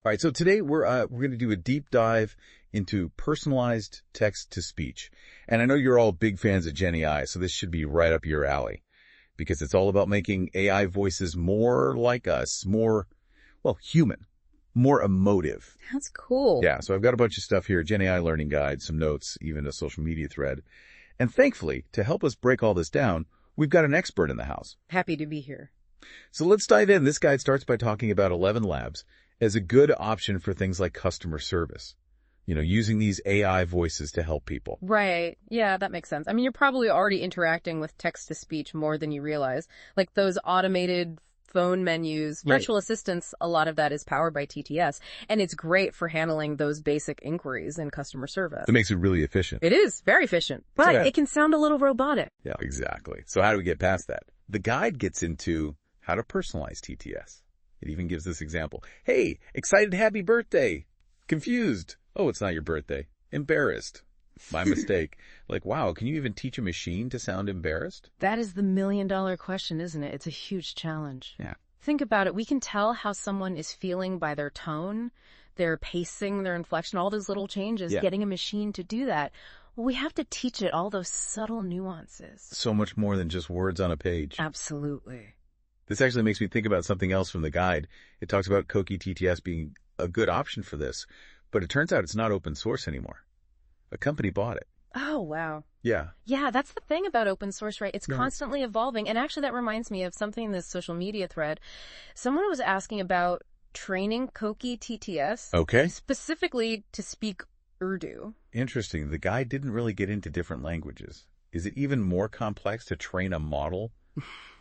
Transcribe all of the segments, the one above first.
All right, so today we're going to do a deep dive into personalized text-to-speech. And I know you're all big fans of Gen AI, so this should be right up your alley because it's all about making AI voices more like us, more, well, human, more emotive. That's cool. Yeah, so I've got a bunch of stuff here, Gen AI learning guide, some notes, even a social media thread. And thankfully, to help us break all this down, we've got an expert in the house. Happy to be here. So let's dive in. This guide starts by talking about 11 labs as a good option for things like customer service. You know, using these AI voices to help people. Right. Yeah, that makes sense. I mean, you're probably already interacting with text-to-speech more than you realize. Like those automated phone menus, virtual assistants, a lot of that is powered by TTS. And it's great for handling those basic inquiries in customer service. That makes it really efficient. It is very efficient, but it can sound a little robotic. Yeah, exactly. So how do we get past that? The guide gets into how to personalize TTS. It even gives this example. Hey, excited happy birthday. Confused. Oh, it's not your birthday. Embarrassed. My mistake. Like, wow, can you even teach a machine to sound embarrassed? That is the million-dollar question, isn't it? It's a huge challenge. Yeah. Think about it. We can tell how someone is feeling by their tone, their pacing, their inflection, all those little changes. Yeah. Getting a machine to do that. Well, we have to teach it all those subtle nuances. So much more than just words on a page. Absolutely. This actually makes me think about something else from the guide. It talks about Koki TTS being a good option for this, but it turns out it's not open source anymore. A company bought it. Oh, wow. Yeah. Yeah, that's the thing about open source, right? It's constantly evolving. And actually, that reminds me of something in this social media thread. Someone was asking about training Koki TTS. Okay. Specifically to speak Urdu. Interesting. The guide didn't really get into different languages. Is it even more complex to train a model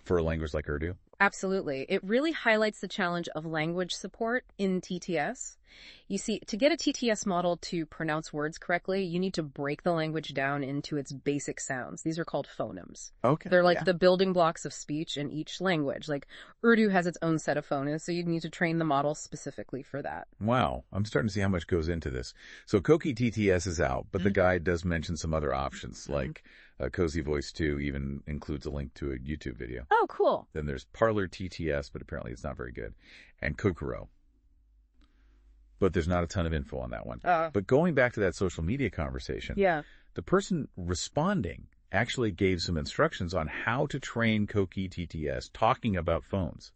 for a language like Urdu? Absolutely. It really highlights the challenge of language support in TTS. You see, to get a TTS model to pronounce words correctly, you need to break the language down into its basic sounds. These are called phonemes. Okay. They're like the building blocks of speech in each language. Like Urdu has its own set of phonemes, so you need to train the model specifically for that. Wow. I'm starting to see how much goes into this. So Koki TTS is out, but the guide does mention some other options, like Cozy Voice 2 even includes a link to a YouTube video. Oh, cool. Then there's Parlor TTS, but apparently it's not very good, and Kokoro. But there's not a ton of info on that one. But going back to that social media conversation, the person responding actually gave some instructions on how to train Koki TTS talking about phones,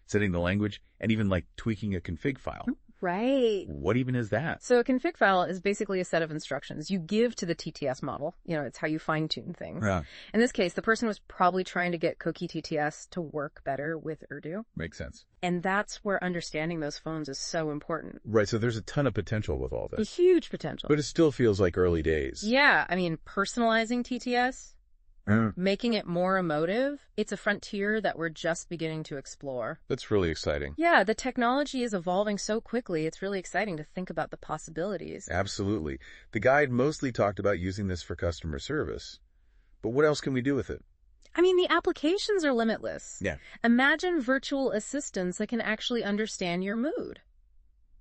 setting the language, and even like tweaking a config file. Right. What even is that? So a config file is basically a set of instructions you give to the TTS model. You know, it's how you fine-tune things. Yeah. In this case, the person was probably trying to get Koki TTS to work better with Urdu. Makes sense. And that's where understanding those phones is so important. Right, so there's a ton of potential with all A this. huge potential. But it still feels like early days. Yeah, I mean, personalizing TTS, making it more emotive, it's a frontier that we're just beginning to explore. That's really exciting. Yeah, the technology is evolving so quickly, it's really exciting to think about the possibilities. Absolutely. The guide mostly talked about using this for customer service. But what else can we do with it? I mean, the applications are limitless. Yeah. Imagine virtual assistants that can actually understand your mood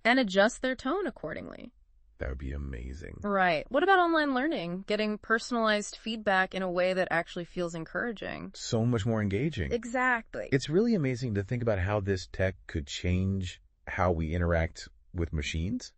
and adjust their tone accordingly. That would be amazing. Right. What about online learning? Getting personalized feedback in a way that actually feels encouraging. So much more engaging. Exactly. It's really amazing to think about how this tech could change how we interact with machines,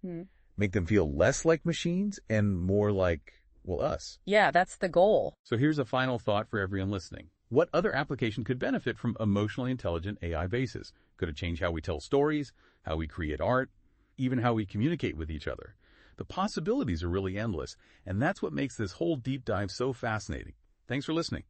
make them feel less like machines and more like, well, us. Yeah, that's the goal. So here's a final thought for everyone listening. What other application could benefit from emotionally intelligent AI bases? Could it change how we tell stories, how we create art, even how we communicate with each other? The possibilities are really endless, and that's what makes this whole deep dive so fascinating. Thanks for listening.